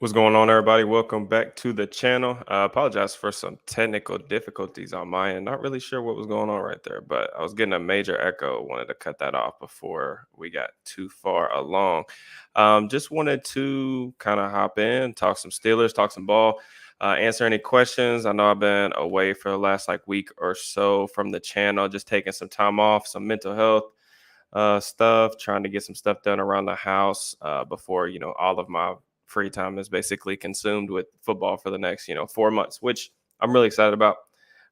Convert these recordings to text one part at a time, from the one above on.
What's going on, everybody? Welcome back to the channel. I apologize for some technical difficulties on my end. Not really sure what was going on right there, but I was getting a major echo. Wanted to cut that off before we got too far along. Just wanted to kind of hop in, talk some Steelers, talk some ball, answer any questions. I know I've been away for the last week or so from the channel, just taking some time off, some mental health stuff, trying to get some stuff done around the house before all of my free time is basically consumed with football for the next 4 months, which I'm really excited about.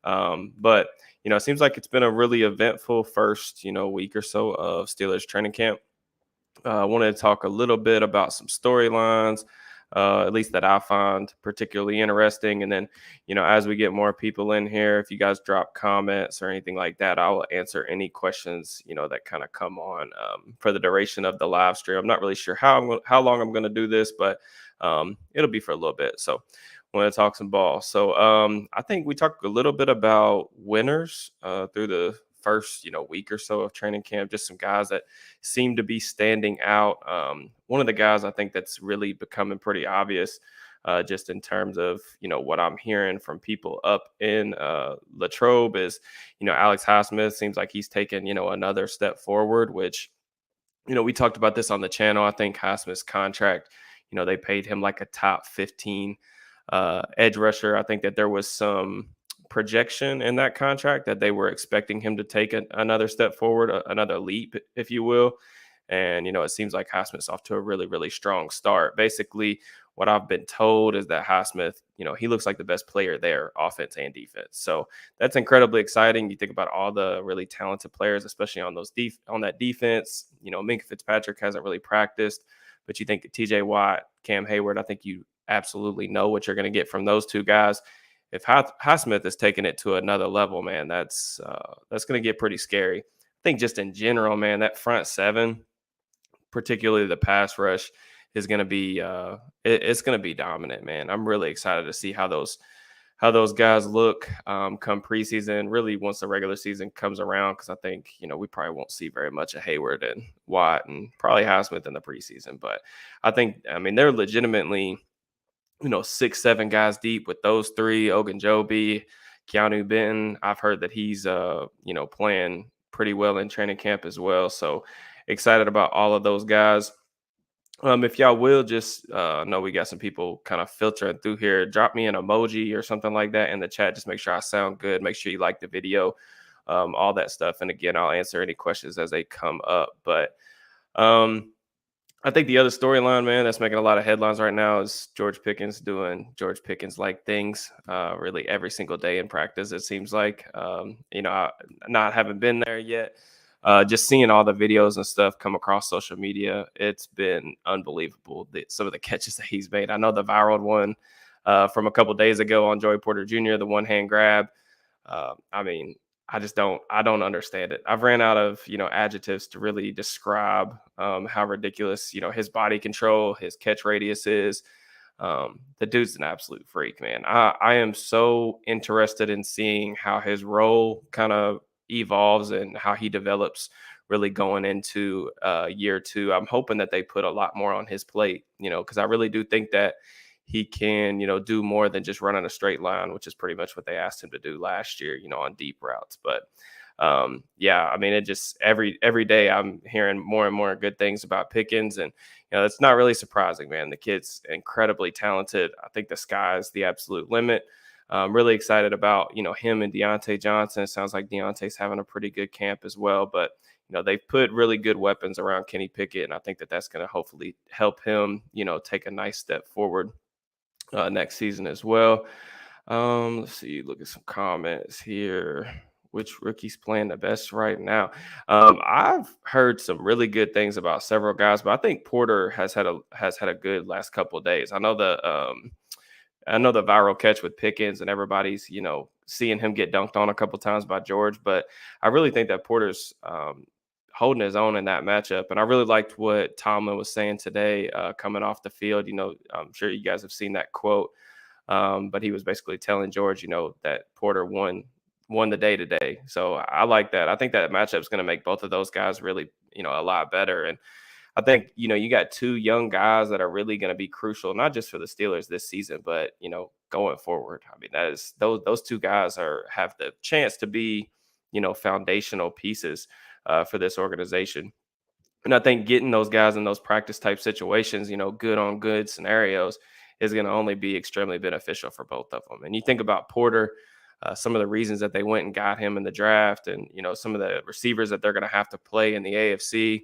But it seems like it's been a really eventful first week or so of Steelers training camp. I wanted to talk a little bit about some storylines, at least that I find particularly interesting. And then, as we get more people in here, if you guys drop comments or anything like that, I will answer any questions, that kind of come on for the duration of the live stream. I'm not really sure how long I'm going to do this, but it'll be for a little bit. So, I want to talk some ball. So, I think we talked a little bit about winners through the first week or so of training camp, just some guys that seem to be standing out. One of the guys I think that's really becoming pretty obvious, just in terms of what I'm hearing from people up in Latrobe, is Alex Highsmith seems like he's taken another step forward. Which we talked about this on the channel. I think Highsmith's contract, they paid him like a top 15 edge rusher. I think that there was some projection in that contract that they were expecting him to take another step forward, another leap, if you will. And, it seems like Highsmith's off to a really, really strong start. Basically, what I've been told is that Highsmith, he looks like the best player there, offense and defense. So that's incredibly exciting. You think about all the really talented players, especially on on that defense. Minka Fitzpatrick hasn't really practiced, but you think TJ Watt, Cam Hayward, I think you absolutely know what you're going to get from those two guys. If Highsmith is taking it to another level, man, that's going to get pretty scary. I think just in general, man, that front seven, particularly the pass rush, is going to be it's going to be dominant, man. I'm really excited to see how those guys look come preseason. Really, once the regular season comes around, because I think we probably won't see very much of Hayward and Watt and probably Highsmith in the preseason. But I mean, they're legitimately 6, 7 guys deep with those three: Ogunjobi, Keanu Benton. I've heard that he's playing pretty well in training camp as well. So excited about all of those guys. If y'all will just know we got some people kind of filtering through here, drop me an emoji or something like that in the chat. Just make sure I sound good. Make sure you like the video, all that stuff. And again, I'll answer any questions as they come up. But I think the other storyline, man, that's making a lot of headlines right now is George Pickens doing George Pickens-like things really every single day in practice, it seems like. Not having been there yet, just seeing all the videos and stuff come across social media, it's been unbelievable, some of the catches that he's made. I know the viral one from a couple days ago on Joey Porter Jr., the one-hand grab. I mean, I don't understand it. I've ran out of, adjectives to really describe how ridiculous, his body control, his catch radius is. The dude's an absolute freak, man. I am so interested in seeing how his role kind of evolves and how he develops really going into year two. I'm hoping that they put a lot more on his plate, because I really do think that he can, do more than just run on a straight line, which is pretty much what they asked him to do last year, on deep routes. But yeah, I mean, it just every day I'm hearing more and more good things about Pickens, and it's not really surprising, man. The kid's incredibly talented. I think the sky is the absolute limit. I'm really excited about him and Deontay Johnson. It sounds like Deontay's having a pretty good camp as well, but they've put really good weapons around Kenny Pickett, and I think that that's going to hopefully help him take a nice step forward next season as well. Let's see, look at some comments here. Which rookie's playing the best right now? I've heard some really good things about several guys, but I think Porter has had a good last couple of days. I know the viral catch with Pickens, and everybody's seeing him get dunked on a couple times by George, but I really think that Porter's holding his own in that matchup. And I really liked what Tomlin was saying today coming off the field. I'm sure you guys have seen that quote, but he was basically telling George, that Porter won the day today. So I like that. I think that matchup is going to make both of those guys really, a lot better. And I think, you got two young guys that are really going to be crucial, not just for the Steelers this season, but, going forward. I mean, that is those two guys have the chance to be, foundational pieces for this organization. And I think getting those guys in those practice type situations, good on good scenarios is going to only be extremely beneficial for both of them. And you think about Porter, some of the reasons that they went and got him in the draft, and some of the receivers that they're going to have to play in the AFC.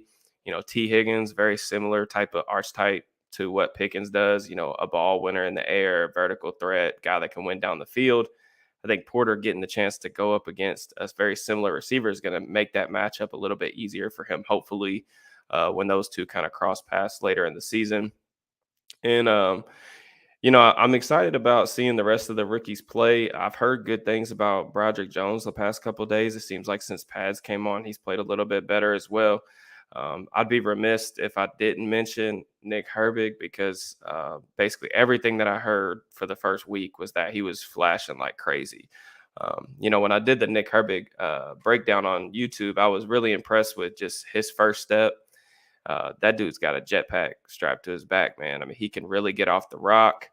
T. Higgins, very similar type of archetype to what Pickens does. A ball winner in the air, vertical threat, guy that can win down the field. I think Porter getting the chance to go up against a very similar receiver is going to make that matchup a little bit easier for him. Hopefully, when those two kind of cross paths later in the season. And I'm excited about seeing the rest of the rookies play. I've heard good things about Broderick Jones the past couple of days. It seems like since Pads came on, he's played a little bit better as well. I'd be remiss if I didn't mention Nick Herbig, because basically everything that I heard for the first week was that he was flashing like crazy. When I did the Nick Herbig breakdown on YouTube, I was really impressed with just his first step. That dude's got a jetpack strapped to his back, man. I mean, he can really get off the rock.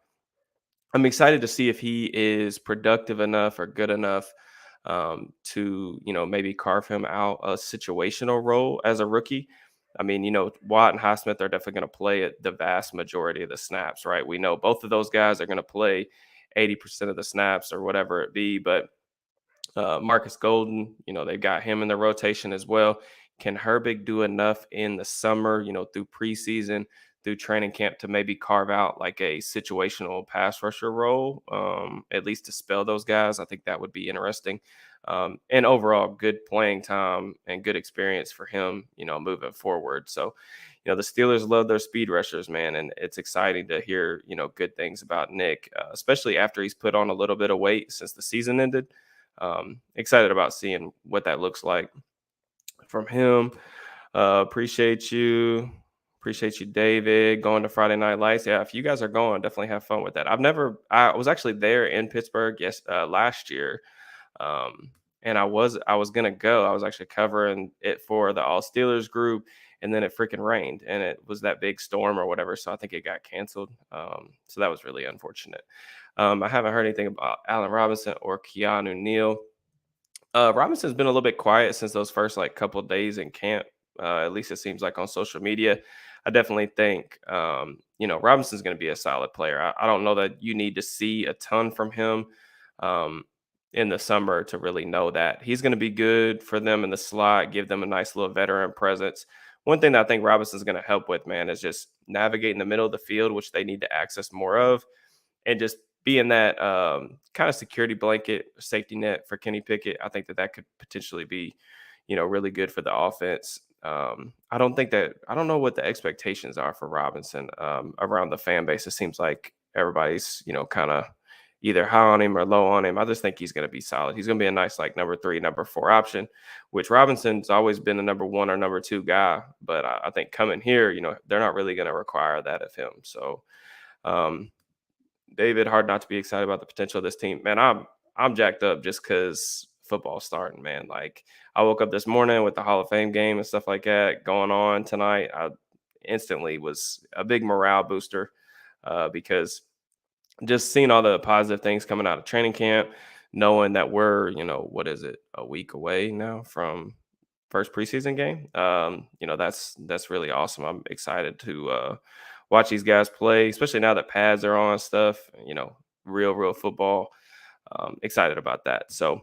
I'm excited to see if he is productive enough or good enough to, maybe carve him out a situational role as a rookie. I mean, Watt and Highsmith are definitely going to play the vast majority of the snaps, right? We know both of those guys are going to play 80% of the snaps or whatever it be, but Marcus Golden, they've got him in the rotation as well. Can Herbig do enough in the summer, through preseason, through training camp, to maybe carve out like a situational pass rusher role, at least to spell those guys? I think that would be interesting. And overall, good playing time and good experience for him, moving forward. So, the Steelers love their speed rushers, man. And it's exciting to hear, good things about Nick, especially after he's put on a little bit of weight since the season ended. Excited about seeing what that looks like from him. Appreciate you. Appreciate you, David. Going to Friday Night Lights. Yeah, if you guys are going, definitely have fun with that. I was actually there in Pittsburgh, last year. And I was gonna go. I was actually covering it for the All Steelers group, and then it freaking rained, and it was that big storm or whatever. So I think it got canceled. So that was really unfortunate. I haven't heard anything about Allen Robinson or Keanu Neal. Robinson's been a little bit quiet since those first like couple of days in camp. At least it seems like on social media. I definitely think Robinson's going to be a solid player. I don't know that you need to see a ton from him in the summer to really know that he's going to be good for them in the slot, give them a nice little veteran presence. One thing that I think Robinson's going to help with, man, is just navigating the middle of the field, which they need to access more of, and just being that kind of security blanket, safety net for Kenny Pickett. I think that could potentially be, really good for the offense. I don't know what the expectations are for Robinson around the fan base. It seems like everybody's, kind of either high on him or low on him. I just think he's going to be solid. He's going to be a nice, like, number 3, number 4 option, which Robinson's always been a number 1 or number 2 guy. But I think coming here, they're not really going to require that of him. So, David, hard not to be excited about the potential of this team. Man, I'm jacked up just because football's starting, man. Like, I woke up this morning with the Hall of Fame game and stuff like that going on tonight. I instantly was a big morale booster because just seeing all the positive things coming out of training camp, knowing that we're, what is it, a week away now from first preseason game. That's really awesome. I'm excited to watch these guys play, especially now that pads are on stuff, real football. Excited about that. So,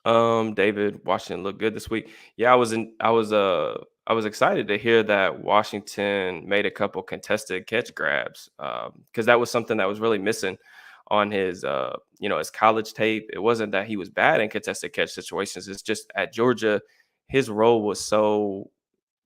David, Washington looked good this week. Yeah, I was excited to hear that Washington made a couple contested catch grabs, because that was something that was really missing on his college tape. It wasn't that he was bad in contested catch situations. It's just at Georgia, his role was so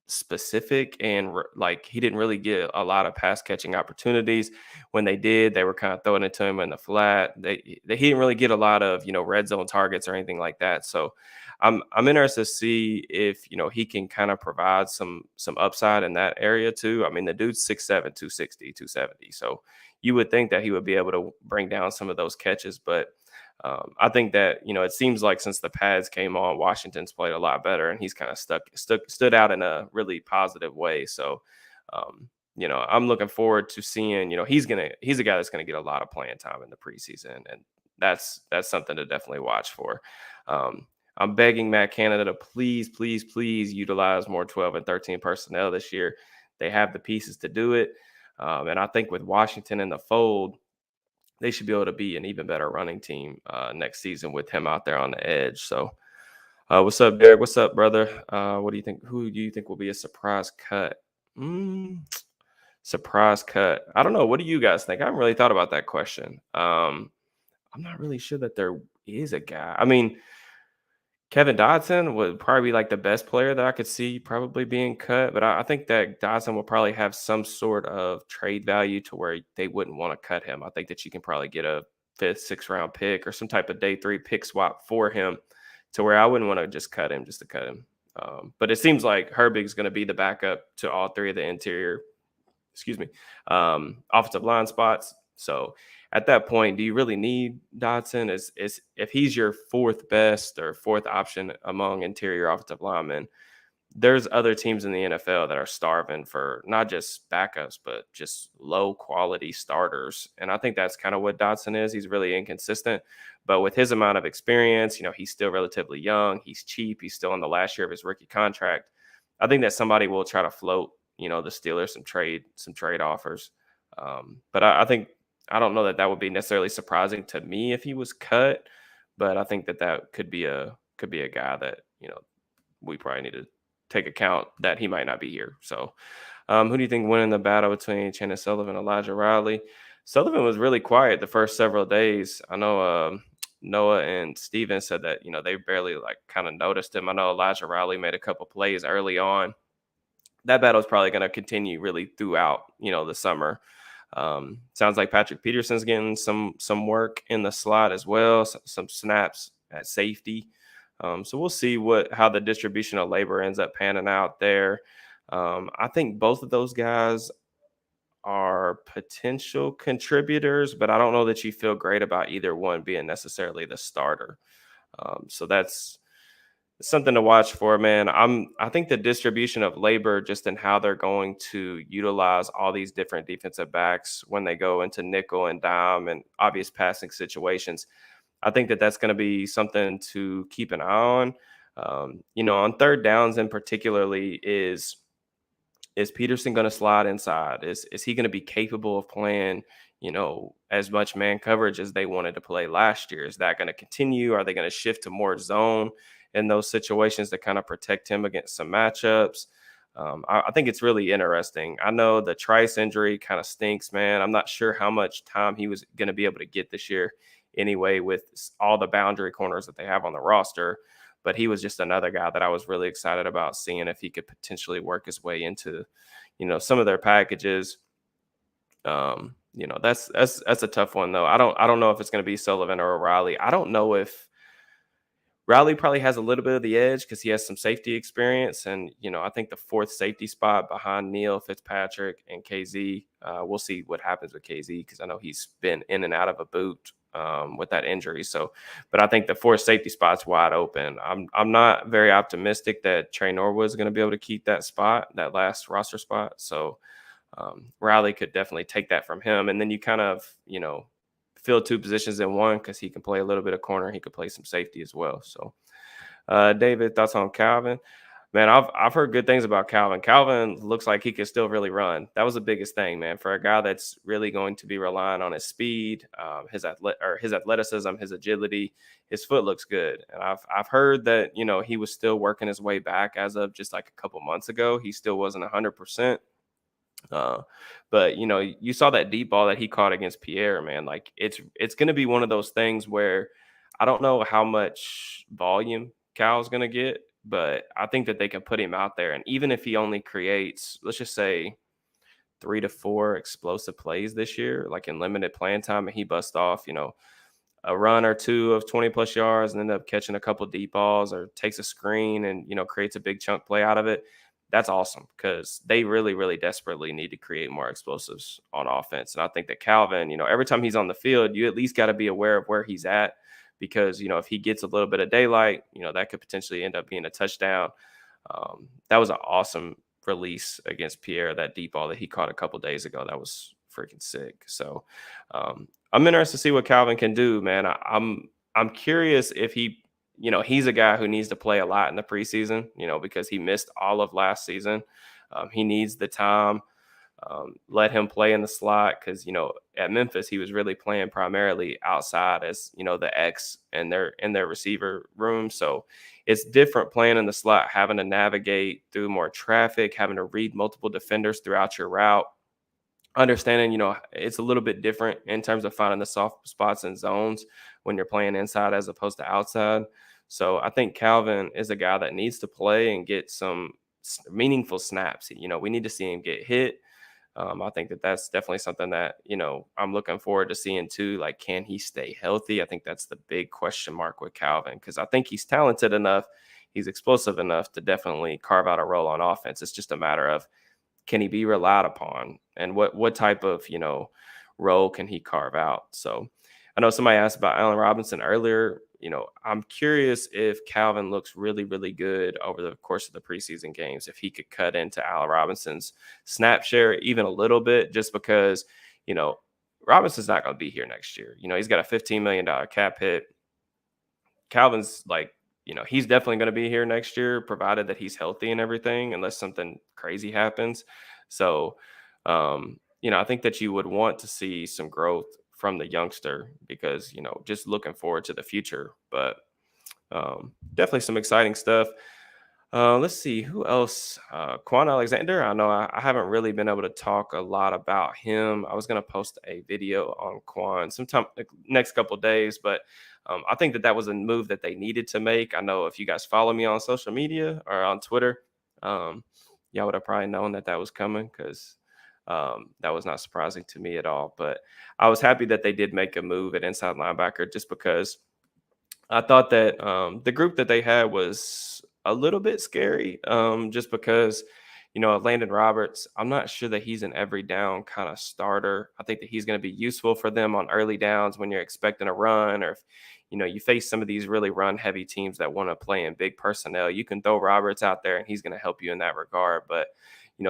specific, and like, he didn't really get a lot of pass catching opportunities. When they did, they were kind of throwing it to him in the flat. He didn't really get a lot of red zone targets or anything like that. So I'm interested to see if he can kind of provide some upside in that area too. I mean, the dude's 6'7", 260, 270. So you would think that he would be able to bring down some of those catches, but I think that, it seems like since the pads came on, Washington's played a lot better, and he's kind of stood out in a really positive way. So, I'm looking forward to seeing. He's a guy that's gonna get a lot of playing time in the preseason, and that's something to definitely watch for. Um, I'm begging Matt Canada to please, please, please utilize more 12 and 13 personnel this year. They have the pieces to do it, and I think with Washington in the fold, they should be able to be an even better running team next season with him out there on the edge. So, what's up, Derek? What's up, brother? What do you think? Who do you think will be a surprise cut? Mm, surprise cut. I don't know. What do you guys think? I haven't really thought about that question. I'm not really sure that there is a guy. I mean, Kevin Dotson would probably be like the best player that I could see probably being cut, but I think that Dotson will probably have some sort of trade value to where they wouldn't want to cut him. I think that you can probably get a fifth, sixth round pick or some type of day 3 pick swap for him to where I wouldn't want to just cut him just to cut him. But it seems like Herbig's going to be the backup to all 3 of the interior, offensive line spots. So at that point, do you really need Dotson? Is if he's your 4th best or 4th option among interior offensive linemen, there's other teams in the NFL that are starving for not just backups, but just low quality starters. And I think that's kind of what Dotson is. He's really inconsistent, but with his amount of experience, he's still relatively young. He's cheap. He's still in the last year of his rookie contract. I think that somebody will try to float, the Steelers some trade offers. But I think I don't know that that would be necessarily surprising to me if he was cut, but I think that that could be a guy that we probably need to take account that he might not be here. So, who do you think winning the battle between Chandon Sullivan and Elijah Riley? Sullivan was really quiet the first several days. I know Noah and Steven said that they barely like kind of noticed him. I know Elijah Riley made a couple plays early on. That battle is probably going to continue really throughout the summer. Sounds like Patrick Peterson's getting some work in the slot as well, some snaps at safety. So we'll see how the distribution of labor ends up panning out there. I think both of those guys are potential contributors, but I don't know that you feel great about either one being necessarily the starter. So that's something to watch for, man. I think the distribution of labor, just in how they're going to utilize all these different defensive backs when they go into nickel and dime and obvious passing situations, I think that that's going to be something to keep an eye on. On third downs in particularly, is Peterson going to slide inside? Is he going to be capable of playing, as much man coverage as they wanted to play last year? Is that going to continue? Are they going to shift to more zone in those situations to kind of protect him against some matchups? I think it's really interesting. I know the Trice injury kind of stinks, man. I'm not sure how much time he was going to be able to get this year anyway with all the boundary corners that they have on the roster. But he was just another guy that I was really excited about seeing if he could potentially work his way into, some of their packages. That's a tough one though. I don't know if it's going to be Sullivan or O'Reilly. I don't know if Riley probably has a little bit of the edge because he has some safety experience. And, I think the 4th safety spot behind Neal, Fitzpatrick, and KZ, we'll see what happens with KZ because I know he's been in and out of a boot with that injury. So, but I think the 4th safety spot's wide open. I'm not very optimistic that Trey Norwood's going to be able to keep that spot, that last roster spot. So Riley could definitely take that from him. And then you kind of, fill 2 positions in one because he can play a little bit of corner. He could play some safety as well. So, David, thoughts on Calvin? Man, I've heard good things about Calvin. Calvin looks like he can still really run. That was the biggest thing, man, for a guy that's really going to be relying on his speed, his athleticism, his agility. His foot looks good, and I've heard that he was still working his way back as of just like a couple months ago. He still wasn't 100%. But you saw that deep ball that he caught against Pierre, man. Like it's going to be one of those things where I don't know how much volume Cal's going to get, but I think that they can put him out there. And even if he only creates, let's just say 3 to 4 explosive plays this year, like in limited playing time, and he busts off, a run or 2 of 20 plus yards and end up catching a couple deep balls or takes a screen and, creates a big chunk play out of it. That's awesome because they really, really desperately need to create more explosives on offense. And I think that Calvin, every time he's on the field, you at least got to be aware of where he's at because, if he gets a little bit of daylight, that could potentially end up being a touchdown. That was an awesome release against Pierre, that deep ball that he caught a couple days ago. That was freaking sick. So I'm interested to see what Calvin can do, man. I'm curious if he's a guy who needs to play a lot in the preseason, because he missed all of last season. He needs the time. Let him play in the slot because at Memphis he was really playing primarily outside as the X and they're in their receiver room. So it's different playing in the slot, having to navigate through more traffic, having to read multiple defenders throughout your route. Understanding, it's a little bit different in terms of finding the soft spots and zones when you're playing inside as opposed to outside. So I think Calvin is a guy that needs to play and get some meaningful snaps. We need to see him get hit. I think that's definitely something that, I'm looking forward to seeing too. Like, can he stay healthy? I think that's the big question mark with Calvin, because I think he's talented enough. He's explosive enough to definitely carve out a role on offense. It's just a matter of, can he be relied upon, and what type of, role can he carve out? So I know somebody asked about Allen Robinson earlier. I'm curious if Calvin looks really, really good over the course of the preseason games, if he could cut into Allen Robinson's snap share even a little bit, just because, Robinson's not going to be here next year. He's got a $15 million cap hit. Calvin's like, he's definitely going to be here next year, provided that he's healthy and everything, unless something crazy happens. So, I think that you would want to see some growth from the youngster because, just looking forward to the future. But definitely some exciting stuff. Let's see who else. Quan Alexander. I know I haven't really been able to talk a lot about him. I was going to post a video on Quan sometime next couple of days, but I think that was a move that they needed to make. I know if you guys follow me on social media or on Twitter, y'all would have probably known that was coming because that was not surprising to me at all. But I was happy that they did make a move at inside linebacker just because I thought that the group that they had was a little bit scary, just because, Landon Roberts, I'm not sure that he's an every down kind of starter. I think that he's going to be useful for them on early downs when you're expecting a run, or if, you face some of these really run heavy teams that want to play in big personnel. You can throw Roberts out there and he's going to help you in that regard. But,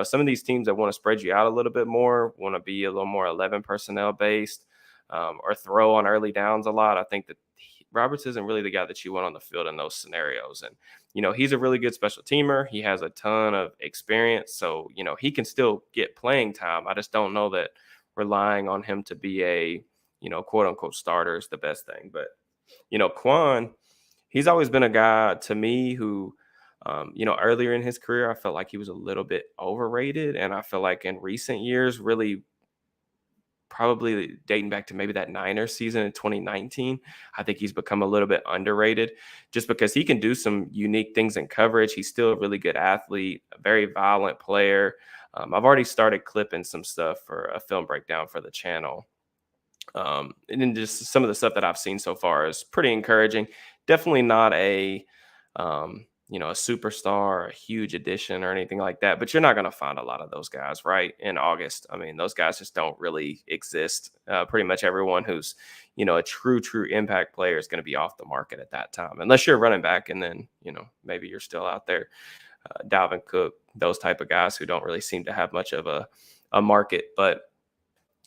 some of these teams that want to spread you out a little bit more, want to be a little more 11 personnel based, or throw on early downs a lot. I think that Roberts isn't really the guy that you want on the field in those scenarios. And, he's a really good special teamer. He has a ton of experience. So, he can still get playing time. I just don't know that relying on him to be a, quote unquote starter is the best thing. But, Quan, he's always been a guy to me who, earlier in his career, I felt like he was a little bit overrated. And I feel like in recent years, really probably dating back to maybe that Niners season in 2019, I think he's become a little bit underrated just because he can do some unique things in coverage. He's still a really good athlete, a very violent player. I've already started clipping some stuff for a film breakdown for the channel. And then just some of the stuff that I've seen so far is pretty encouraging. Definitely not a superstar or a huge addition or anything like that. But you're not going to find a lot of those guys, right, in August. I mean, those guys just don't really exist. Pretty much everyone who's, a true impact player is going to be off the market at that time, unless you're running back and then, maybe you're still out there. Dalvin Cook, those type of guys who don't really seem to have much of a market. But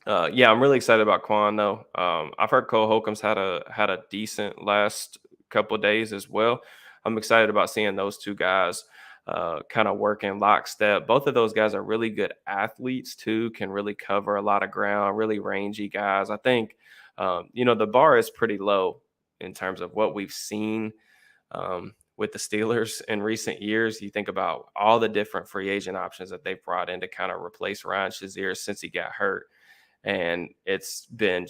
yeah, I'm really excited about Quan though. I've heard Cole Holcomb's had a decent last couple of days as well. I'm excited about seeing those two guys kind of work in lockstep. Both of those guys are really good athletes too, can really cover a lot of ground, really rangy guys. I think, the bar is pretty low in terms of what we've seen with the Steelers in recent years. You think about all the different free agent options that they've brought in to kind of replace Ryan Shazier since he got hurt. And it's been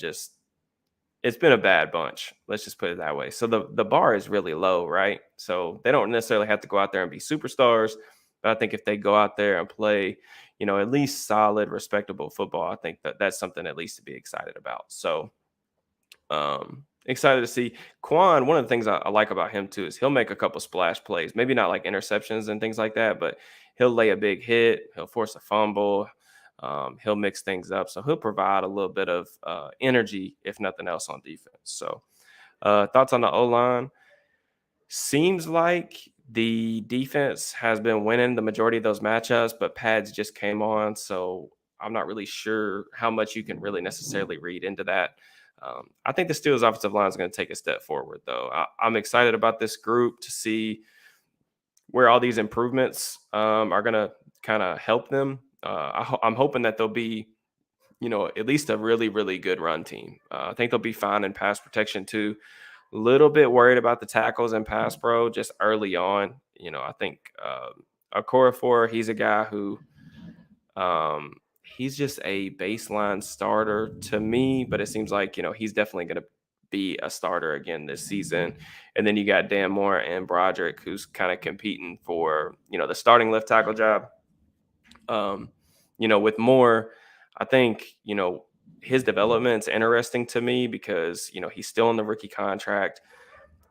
a bad bunch. Let's just put it that way. So the bar is really low, right? So they don't necessarily have to go out there and be superstars. But I think if they go out there and play, at least solid, respectable football, I think that's something at least to be excited about. So excited to see Quan. One of the things I like about him too is he'll make a couple splash plays, maybe not like interceptions and things like that, but he'll lay a big hit. He'll force a fumble. He'll mix things up. So he'll provide a little bit of energy, if nothing else, on defense. So Thoughts on the O line? Seems like the defense has been winning the majority of those matchups, but pads just came on, so I'm not really sure how much you can really necessarily read into that. I think the Steelers' offensive line is going to take a step forward, though. I'm excited about this group to see where all these improvements are going to kind of help them. I'm hoping that they'll be, at least a really, really good run team. I think they'll be fine in pass protection too. Little bit worried about the tackles and pass pro just early on. I think Okorafor, he's a guy who he's just a baseline starter to me, but it seems like he's definitely going to be a starter again this season. And then you got Dan Moore and Broderick, who's kind of competing for the starting left tackle job. Um, with Moore, I think his development's interesting to me because he's still in the rookie contract.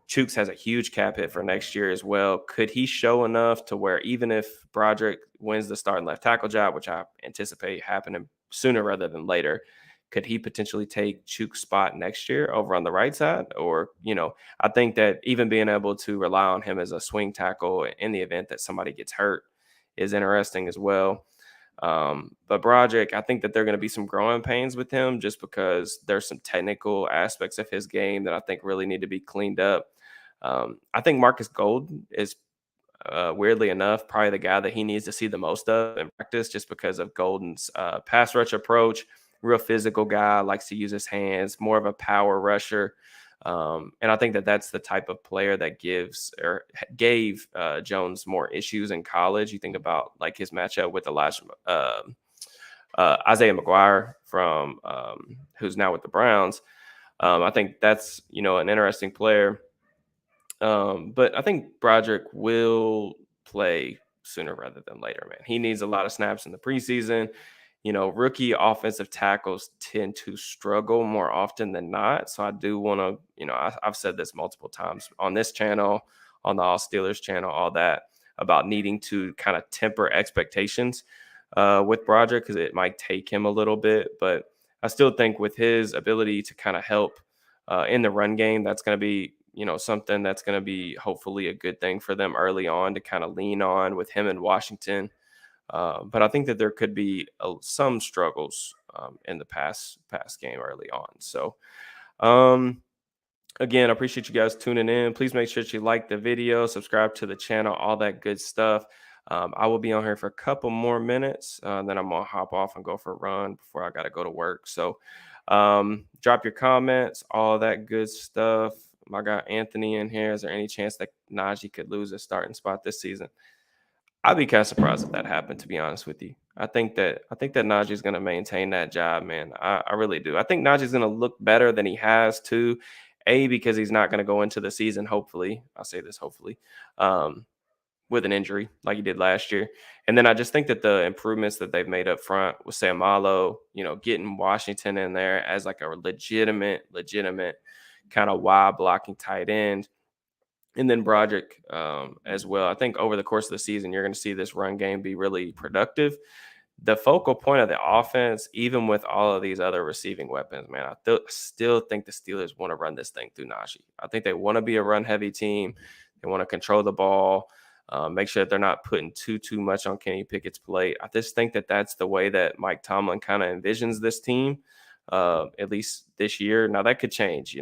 Chooks has a huge cap hit for next year as well. Could he show enough to where even if Broderick wins the starting left tackle job, which I anticipate happening sooner rather than later, could he potentially take Chooks' spot next year over on the right side? Or, I think that even being able to rely on him as a swing tackle in the event that somebody gets hurt is interesting as well. But Broderick, I think that there are going to be some growing pains with him just because there's some technical aspects of his game that I think really need to be cleaned up. I think Marcus Golden is weirdly enough probably the guy that he needs to see the most of in practice just because of Golden's pass rush approach. Real physical guy, likes to use his hands, more of a power rusher. And I think that that's the type of player that gave Jones more issues in college. You think about like his matchup with Isaiah McGuire from who's now with the Browns. I think that's an interesting player. But I think Broderick will play sooner rather than later, man. He needs a lot of snaps in the preseason. Rookie offensive tackles tend to struggle more often than not. So I do want to, I've said this multiple times on this channel, on the All Steelers channel, all that about needing to kind of temper expectations with Broderick because it might take him a little bit. But I still think with his ability to kind of help in the run game, that's going to be, something that's going to be hopefully a good thing for them early on to kind of lean on with him and Washington. But I think that there could be some struggles in the pass game early on. So, again, I appreciate you guys tuning in. Please make sure that you like the video, subscribe to the channel, all that good stuff. I will be on here for a couple more minutes. Then I'm going to hop off and go for a run before I got to go to work. So drop your comments, all that good stuff. I got Anthony in here. Is there any chance that Najee could lose his starting spot this season? I'd be kind of surprised if that happened, to be honest with you. I think that Najee's going to maintain that job, man. I really do. I think Najee's going to look better than he has too. Because he's not going to go into the season, hopefully. I'll say this, hopefully, with an injury like he did last year. And then I just think that the improvements that they've made up front with Samalo, getting Washington in there as like a legitimate kind of wide blocking tight end. And then Broderick as well. I think over the course of the season, you're going to see this run game be really productive. The focal point of the offense, even with all of these other receiving weapons, man, I still think the Steelers want to run this thing through Najee. I think they want to be a run-heavy team. They want to control the ball, make sure that they're not putting too much on Kenny Pickett's plate. I just think that that's the way that Mike Tomlin kind of envisions this team, at least this year. Now, that could change,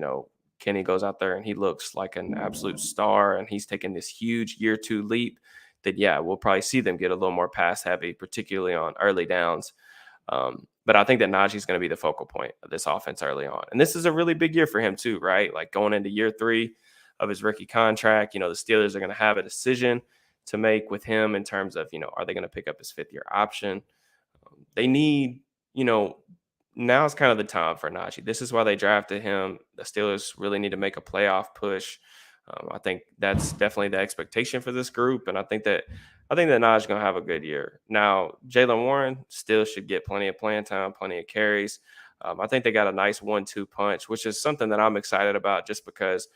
Kenny goes out there and he looks like an absolute star and he's taking this huge year 2 leap, that, yeah, we'll probably see them get a little more pass heavy, particularly on early downs. But I think that Najee's going to be the focal point of this offense early on. And this is a really big year for him too, right? Like going into year 3 of his rookie contract, the Steelers are going to have a decision to make with him in terms of, are they going to pick up his 5th-year option? They need, now is kind of the time for Najee. This is why they drafted him. The Steelers really need to make a playoff push. I think that's definitely the expectation for this group, and I think that Najee's going to have a good year. Now, Jaylen Warren still should get plenty of playing time, plenty of carries. I think they got a nice 1-2 punch, which is something that I'm excited about just because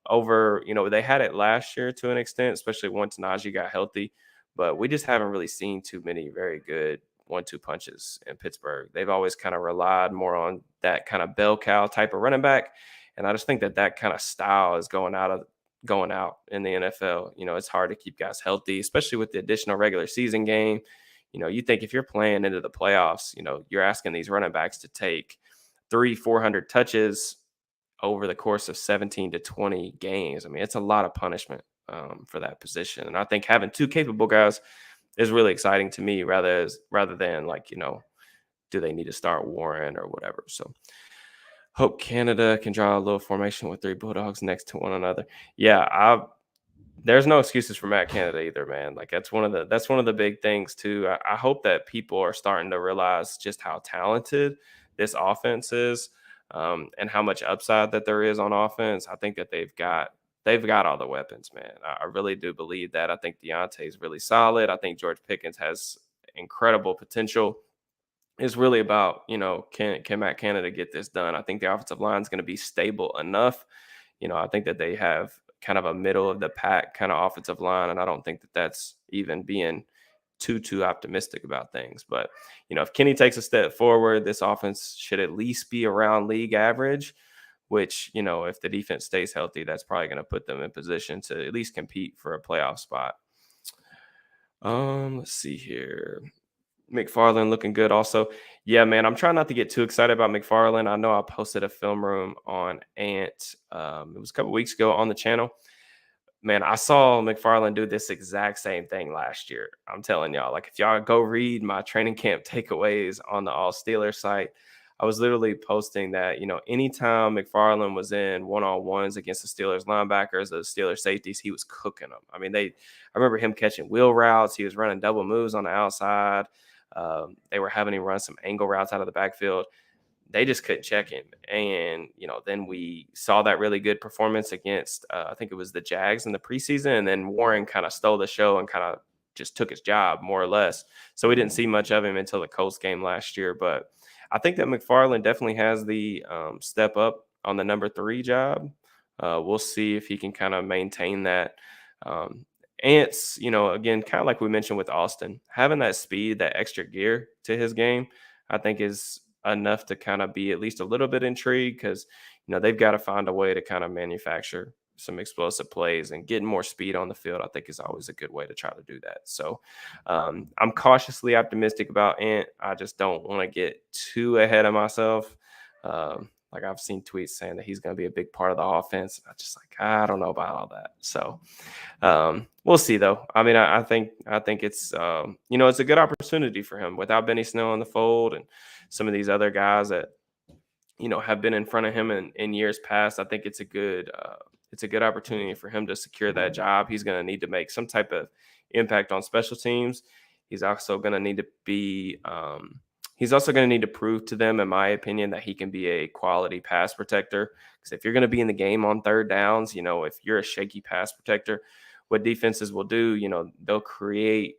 they had it last year to an extent, especially once Najee got healthy, but we just haven't really seen too many very good 1-2 punches in Pittsburgh. They've always kind of relied more on that kind of bell cow type of running back. And I just think that that kind of style is going out in the NFL. It's hard to keep guys healthy, especially with the additional regular season game. You think if you're playing into the playoffs, you're asking these running backs to take 400 touches over the course of 17 to 20 games. I mean, it's a lot of punishment for that position. And I think having two capable guys is really exciting to me rather than like, do they need to start Warren or whatever. So hope Canada can draw a little formation with three Bulldogs next to one another. Yeah, there's no excuses for Matt Canada either, man. Like that's one of the big things too. I hope that people are starting to realize just how talented this offense is, and how much upside that there is on offense. I think that they've got all the weapons, man. I really do believe that. I think Deontay is really solid. I think George Pickens has incredible potential. It's really about, can Matt Canada get this done? I think the offensive line is going to be stable enough. I think that they have kind of a middle of the pack kind of offensive line, and I don't think that that's even being too optimistic about things. But if Kenny takes a step forward, this offense should at least be around league average. Which, if the defense stays healthy, that's probably going to put them in position to at least compete for a playoff spot. Let's see here. McFarland looking good also. Yeah, man, I'm trying not to get too excited about McFarland. I know I posted a film room on Ant. It was a couple weeks ago on the channel. Man, I saw McFarland do this exact same thing last year. I'm telling y'all, like if y'all go read my training camp takeaways on the All Steelers site, I was literally posting that, anytime McFarland was in one-on-ones against the Steelers linebackers, the Steelers safeties, he was cooking them. I mean, I remember him catching wheel routes. He was running double moves on the outside. They were having him run some angle routes out of the backfield. They just couldn't check him. And, then we saw that really good performance against, I think it was the Jags in the preseason. And then Warren kind of stole the show and kind of just took his job more or less. So we didn't see much of him until the Colts game last year. But I think that McFarland definitely has the step up on the number 3 job. We'll see if he can kind of maintain that. Ants, again, kind of like we mentioned with Austin, having that speed, that extra gear to his game, I think is enough to kind of be at least a little bit intrigued because, they've got to find a way to kind of manufacture some explosive plays, and getting more speed on the field, I think, is always a good way to try to do that. So I'm cautiously optimistic about Ant. I just don't want to get too ahead of myself. Like I've seen tweets saying that he's going to be a big part of the offense. I don't know about all that. So we'll see though. I mean, I think it's, it's a good opportunity for him without Benny Snell in the fold and some of these other guys that, have been in front of him in years past. I think it's a good opportunity for him to secure that job. He's going to need to make some type of impact on special teams. He's also going to need to be, he's also going to need to prove to them, in my opinion, that he can be a quality pass protector. Because if you're going to be in the game on third downs, if you're a shaky pass protector, what defenses will do, they'll create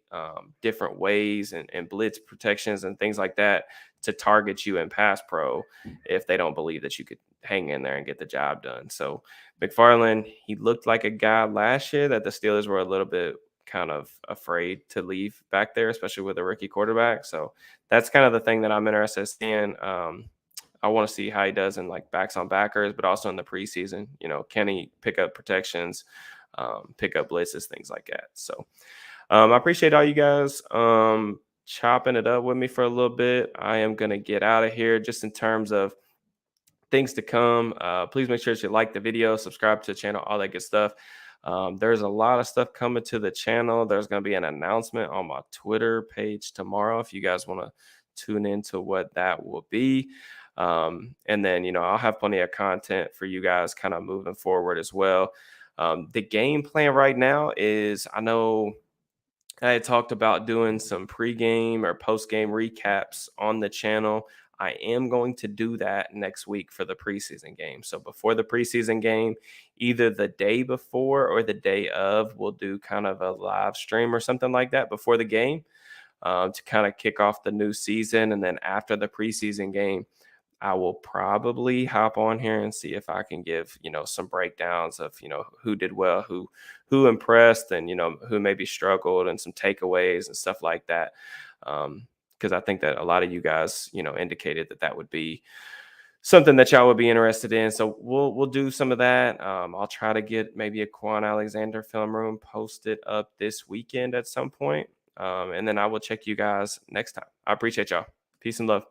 different ways and blitz protections and things like that to target you in pass pro if they don't believe that you could hang in there and get the job done. So McFarland, he looked like a guy last year that the Steelers were a little bit kind of afraid to leave back there, especially with a rookie quarterback. So that's kind of the thing that I'm interested in. I want to see how he does in like backs on backers, but also in the preseason. Can he pick up protections, pick up blitzes, things like that. So I appreciate all you guys chopping it up with me for a little bit. I am going to get out of here just in terms of things to come. Please make sure that you like the video, subscribe to the channel, all that good stuff. There's a lot of stuff coming to the channel. There's going to be an announcement on my Twitter page tomorrow if you guys want to tune into what that will be. And then, I'll have plenty of content for you guys kind of moving forward as well. The game plan right now is, I know I had talked about doing some pregame or postgame recaps on the channel. I am going to do that next week for the preseason game. So before the preseason game, either the day before or the day of, we'll do kind of a live stream or something like that before the game to kind of kick off the new season. And then after the preseason game, I will probably hop on here and see if I can give, some breakdowns of, who did well, who impressed, and, who maybe struggled, and some takeaways and stuff like that. Because I think that a lot of you guys, indicated that would be something that y'all would be interested in. So we'll do some of that. I'll try to get maybe a Quan Alexander film room posted up this weekend at some point. And then I will check you guys next time. I appreciate y'all. Peace and love.